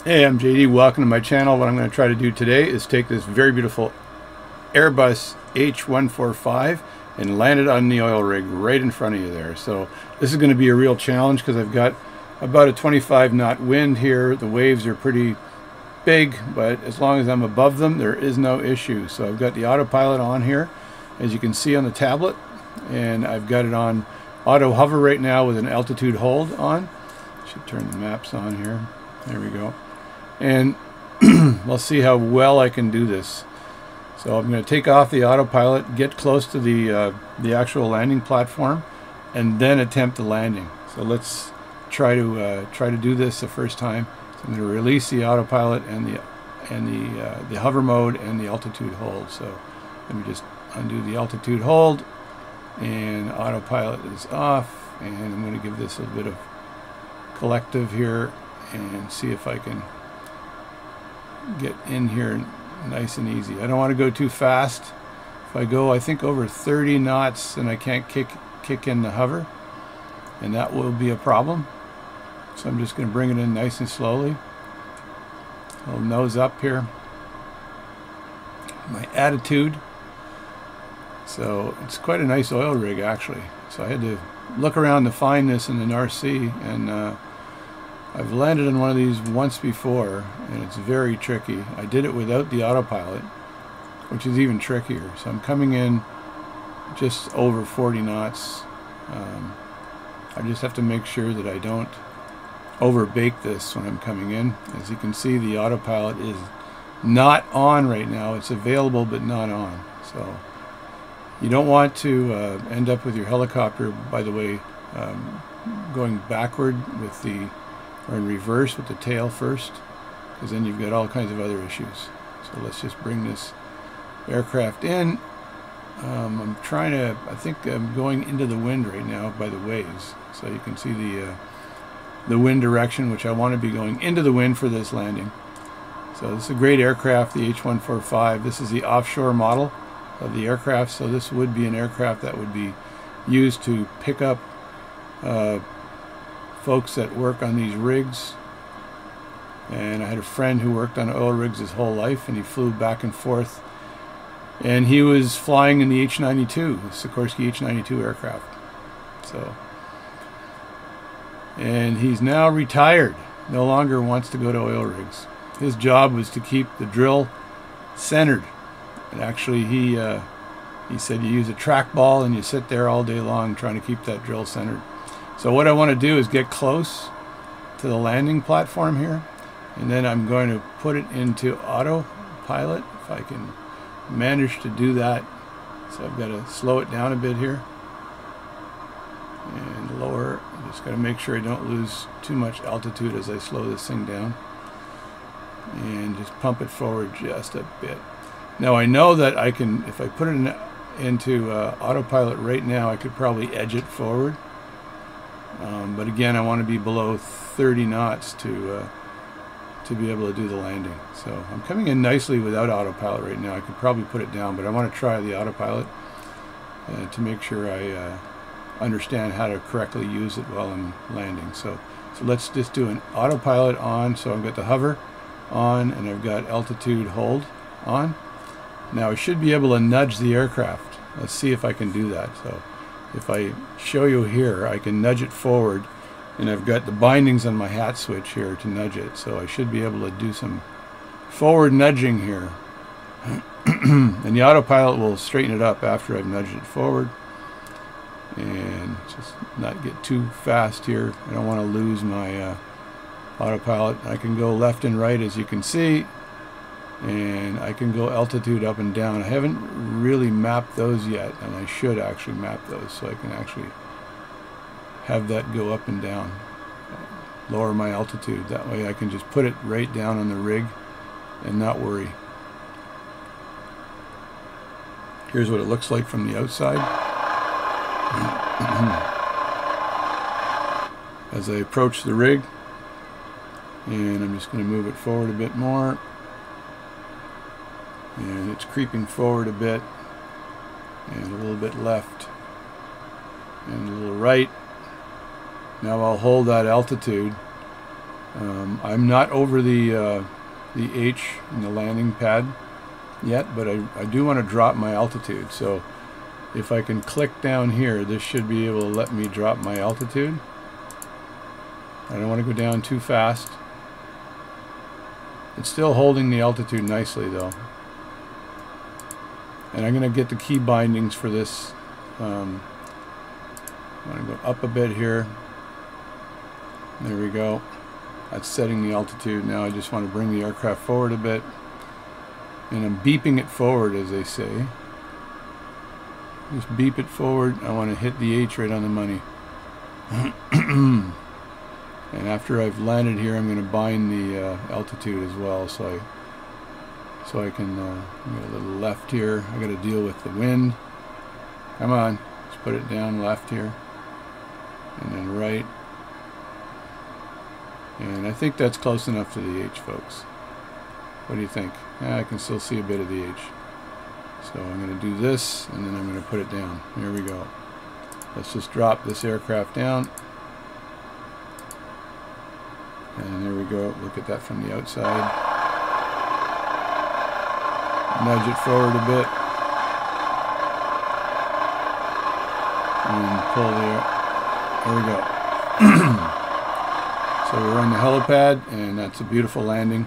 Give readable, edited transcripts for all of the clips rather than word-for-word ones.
Hey, I'm JD. Welcome to my channel. What I'm going to try to do today is take this very beautiful Airbus H145 and land it on the oil rig right in front of you there. So this is going to be a real challenge because I've got about a 25 knot wind here. The waves are pretty big, but as long as I'm above them, there is no issue. So I've got the autopilot on here, as you can see on the tablet, and I've got it on auto hover right now with an altitude hold on. Should turn the maps on here. There we go. And we'll see how well I can do this. So I'm going to take off the autopilot, get close to the actual landing platform, and then attempt the landing. So let's try to do this the first time. So I'm going to release the autopilot and the hover mode and the altitude hold. So let me just undo the altitude hold, and autopilot is off. And I'm going to give this a bit of collective here and see if I can get in here nice and easy. I don't want to go too fast. If I go, I think, over 30 knots, then I can't kick in the hover, and that will be a problem. So I'm just going to bring it in nice and slowly. A little nose up here. My attitude. So it's quite a nice oil rig, actually. So I had to look around to find this in the North Sea, and I've landed on one of these once before, and it's very tricky. I did it without the autopilot, which is even trickier. So I'm coming in just over 40 knots. I just have to make sure that I don't overbake this when I'm coming in. As you can see, the autopilot is not on right now. It's available but not on. So you don't want to end up with your helicopter, by the way, going backward with the, or in reverse with the tail first, because then you've got all kinds of other issues. So let's just bring this aircraft in. I'm trying to, I think I'm going into the wind right now by the waves. So you can see the wind direction, which I want to be going into the wind for this landing. So this is a great aircraft, the H145. This is the offshore model of the aircraft. So this would be an aircraft that would be used to pick up folks that work on these rigs. And I had a friend who worked on oil rigs his whole life, and he flew back and forth, and he was flying in the H-92, the Sikorsky H-92 aircraft. So, and he's now retired, no longer wants to go to oil rigs. His job was to keep the drill centered, and actually he said you use a trackball and you sit there all day long trying to keep that drill centered. So what I want to do is get close to the landing platform here, and then I'm going to put it into autopilot, if I can manage to do that. So I've got to slow it down a bit here and lower. I'm just got to make sure I don't lose too much altitude as I slow this thing down, and just pump it forward just a bit. Now I know that I can, if I put it into autopilot right now, I could probably edge it forward. But again, I want to be below 30 knots to be able to do the landing. So I'm coming in nicely without autopilot right now. I could probably put it down, but I want to try the autopilot to make sure I understand how to correctly use it while I'm landing. So let's just do an autopilot on. So I've got the hover on, and I've got altitude hold on. Now I should be able to nudge the aircraft. Let's see if I can do that. So if I show you here, I can nudge it forward, and I've got the bindings on my hat switch here to nudge it. So I should be able to do some forward nudging here. And the autopilot will straighten it up after I've nudged it forward. And just not get too fast here. I don't want to lose my autopilot. I can go left and right, as you can see, and I can go altitude up and down. I haven't really mapped those yet, and I should actually map those so I can actually have that go up and down, lower my altitude. That way I can just put it right down on the rig and not worry. Here's what it looks like from the outside. As I approach the rig, and I'm just going to move it forward a bit more. And it's creeping forward a bit, and a little bit left, and a little right. Now I'll hold that altitude I'm not over the H in the landing pad yet, but I do want to drop my altitude. So if I can click down here, this should be able to let me drop my altitude. I don't want to go down too fast. It's still holding the altitude nicely though. And I'm going to get the key bindings for this. I'm going to go up a bit here. There we go. That's setting the altitude. Now I just want to bring the aircraft forward a bit. And I'm beeping it forward, as they say. Just beep it forward. I want to hit the H right on the money. And after I've landed here, I'm going to bind the altitude as well, so I can get a little left here. I got to deal with the wind. Come on, let's put it down left here, and then right. And I think that's close enough to the H, folks. What do you think? I can still see a bit of the H. So I'm going to do this, and then I'm going to put it down. There we go. Let's just drop this aircraft down. And there we go. Look at that from the outside. Nudge it forward a bit. And pull there we go. So we're on the helipad, and that's a beautiful landing.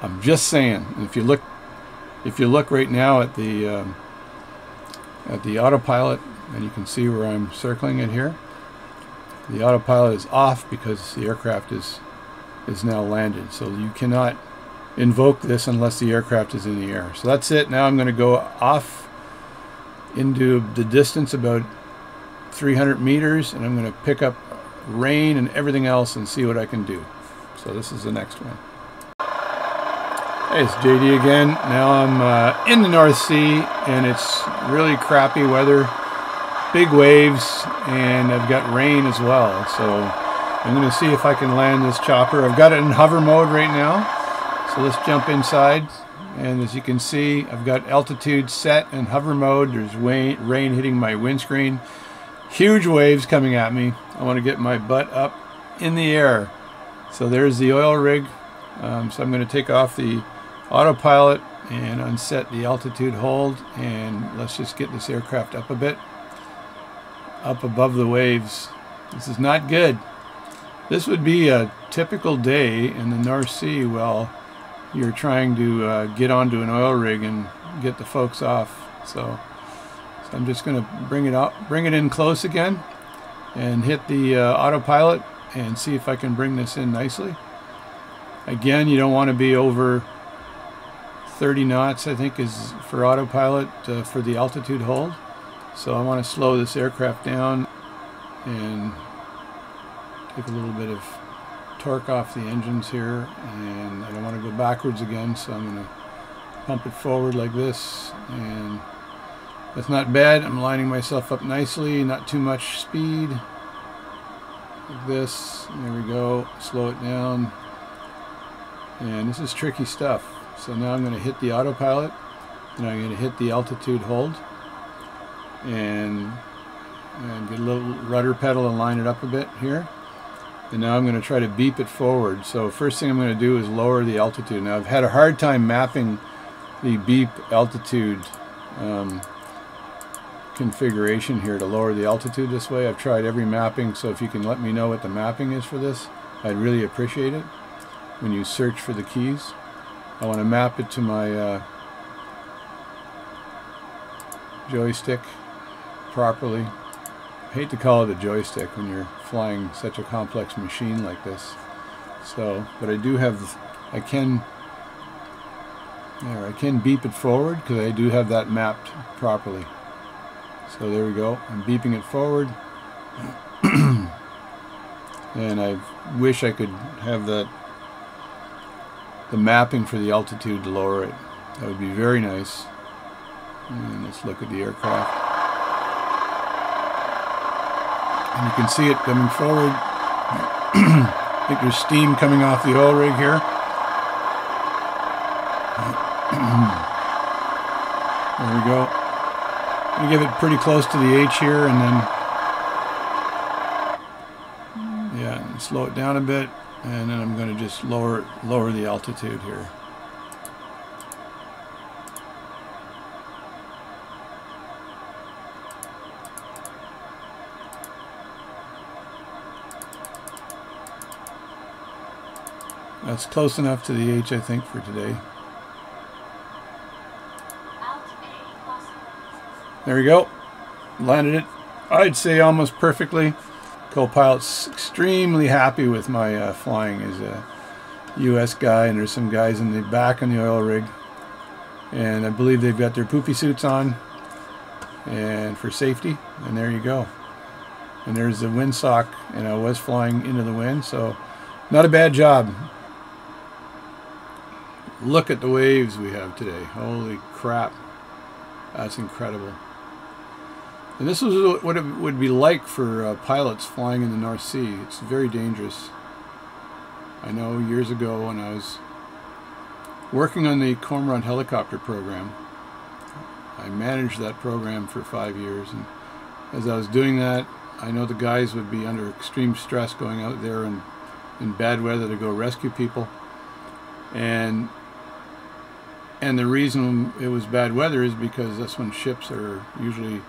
I'm just saying, if you look right now at the autopilot, and you can see where I'm circling it here, the autopilot is off because the aircraft is now landed. So you cannot invoke this unless the aircraft is in the air. So that's it. Now I'm going to go off into the distance about 300 meters, and I'm going to pick up rain and everything else and see what I can do. So this is the next one. Hey, it's JD again. Now I'm in the North Sea, and it's really crappy weather, big waves, and I've got rain as well. So I'm going to see if I can land this chopper. I've got it in hover mode right now. So let's jump inside. And as you can see, I've got altitude set in hover mode. There's rain hitting my windscreen. Huge waves coming at me. I want to get my butt up in the air. So there's the oil rig. So I'm going to take off the autopilot and unset the altitude hold. And let's just get this aircraft up a bit. Up above the waves. This is not good. This would be a typical day in the North Sea while you're trying to get onto an oil rig and get the folks off. So I'm just going to bring it in close again, and hit the autopilot and see if I can bring this in nicely. Again, you don't want to be over 30 knots, I think, is for autopilot for the altitude hold. So I want to slow this aircraft down and take a little bit of torque off the engines here, and I don't want to go backwards again, so I'm going to pump it forward like this, and that's not bad. I'm lining myself up nicely, not too much speed, like this. There we go. Slow it down, and this is tricky stuff. So now I'm going to hit the autopilot, and I'm going to hit the altitude hold, and get a little rudder pedal and line it up a bit here. And now I'm going to try to beep it forward. So first thing I'm going to do is lower the altitude. Now I've had a hard time mapping the beep altitude configuration here to lower the altitude this way. I've tried every mapping, so if you can let me know what the mapping is for this, I'd really appreciate it when you search for the keys. I want to map it to my joystick properly. I hate to call it a joystick when you're flying such a complex machine like this. So, but I do have, I can beep it forward because I do have that mapped properly. So there we go. I'm beeping it forward. And I wish I could have the mapping for the altitude to lower it. That would be very nice. And let's look at the aircraft. And you can see it coming forward. I think there's steam coming off the oil rig here. There we go. I'm going to give it pretty close to the H here, and then, yeah, and slow it down a bit. And then I'm going to just lower the altitude here. That's close enough to the H, I think, for today. There we go. Landed it, I'd say, almost perfectly. Co-pilot's extremely happy with my flying. He's a U.S. guy, and there's some guys in the back on the oil rig. And I believe they've got their poopy suits on and for safety. And there you go. And there's the windsock, and I was flying into the wind, so not a bad job. Look at the waves we have today. Holy crap. That's incredible. And this is what it would be like for pilots flying in the North Sea. It's very dangerous. I know years ago when I was working on the Cormorant helicopter program, I managed that program for 5 years. And as I was doing that, I know the guys would be under extreme stress going out there in bad weather to go rescue people. And the reason it was bad weather is because that's when ships are usually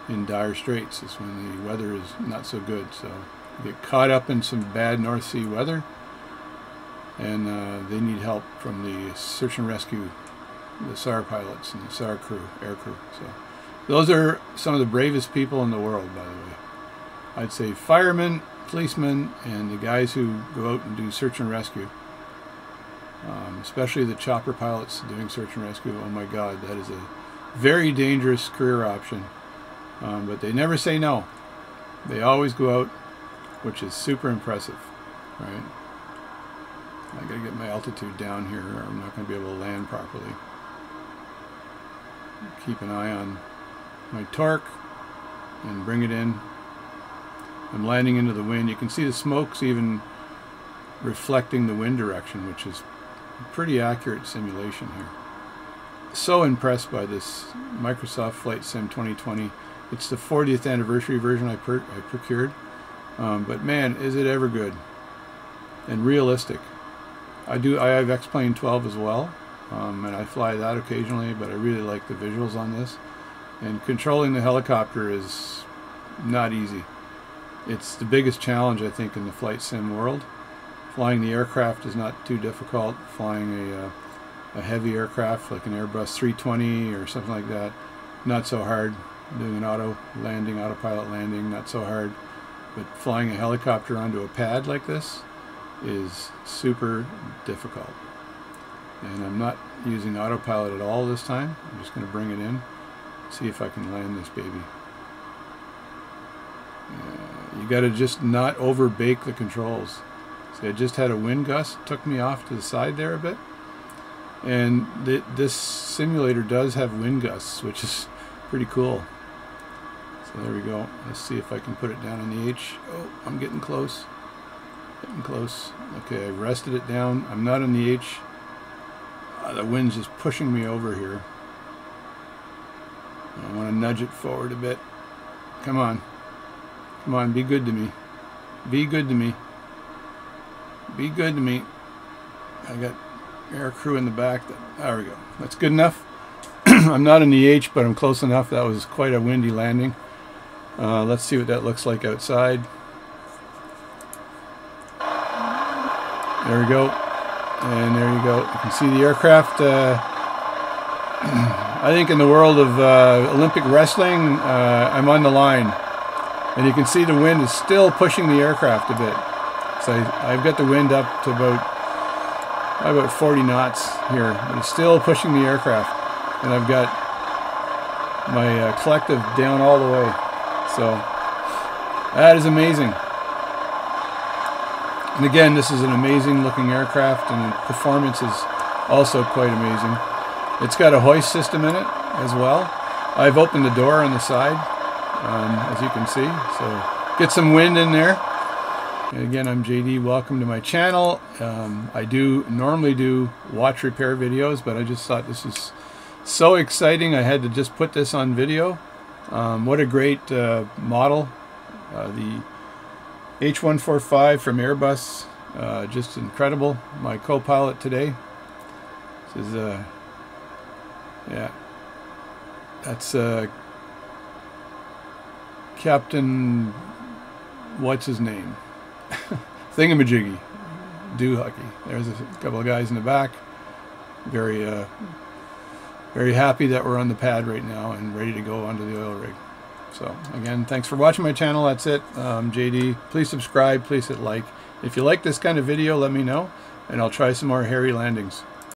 in dire straits. It's when the weather is not so good. So you get caught up in some bad North Sea weather, and they need help from the search and rescue, the SAR pilots and the SAR crew, air crew. So those are some of the bravest people in the world, by the way. I'd say firemen, policemen, and the guys who go out and do search and rescue. Especially the chopper pilots doing search and rescue. Oh my God, that is a very dangerous career option. But they never say no. They always go out, which is super impressive, right? I gotta get my altitude down here, or I'm not gonna be able to land properly. Keep an eye on my torque and bring it in. I'm landing into the wind. You can see the smoke's even reflecting the wind direction, which is a pretty accurate simulation here. So impressed by this Microsoft Flight Sim 2020. It's the 40th anniversary version I procured, but man, is it ever good and realistic. I have X-Plane 12 as well, and I fly that occasionally, but I really like the visuals on this. And controlling the helicopter is not easy. It's the biggest challenge, I think, in the flight sim world. Flying the aircraft is not too difficult. Flying a heavy aircraft like an Airbus 320 or something like that, not so hard. Doing an autopilot landing, not so hard. But flying a helicopter onto a pad like this is super difficult. And I'm not using autopilot at all this time. I'm just going to bring it in, see if I can land this baby. You got to just not over bake the controls. See, I just had a wind gust, took me off to the side there a bit. And this simulator does have wind gusts, which is pretty cool. So there we go. Let's see if I can put it down on the H. Oh, I'm getting close. Getting close. Okay, I've rested it down. I'm not on the H. The wind's just pushing me over here. I want to nudge it forward a bit. Come on. Come on, be good to me. Be good to me. Be good to me. I got air crew in the back. There we go. That's good enough. I'm not in the H, but I'm close enough. That was quite a windy landing. Let's see what that looks like outside. There we go. And there you go. You can see the aircraft. I think in the world of Olympic wrestling, I'm on the line. And you can see the wind is still pushing the aircraft a bit. So I've got the wind up to about 40 knots here, but it's still pushing the aircraft. And I've got my collective down all the way. So that is amazing. And again, this is an amazing looking aircraft, and the performance is also quite amazing. It's got a hoist system in it as well. I've opened the door on the side, as you can see, so get some wind in there. And again, I'm JD. Welcome to my channel. I normally do watch repair videos, but I just thought this is so exciting. I had to just put this on video. What a great model. The H145 from Airbus Just incredible. My co-pilot today. This is yeah, that's Captain, what's his name? Thingamajiggy, Doohickey. There's a couple of guys in the back. Very very happy that we're on the pad right now and ready to go onto the oil rig. So again, thanks for watching my channel. That's it. JD. Please subscribe. Please hit like. If you like this kind of video, let me know, and I'll try some more hairy landings.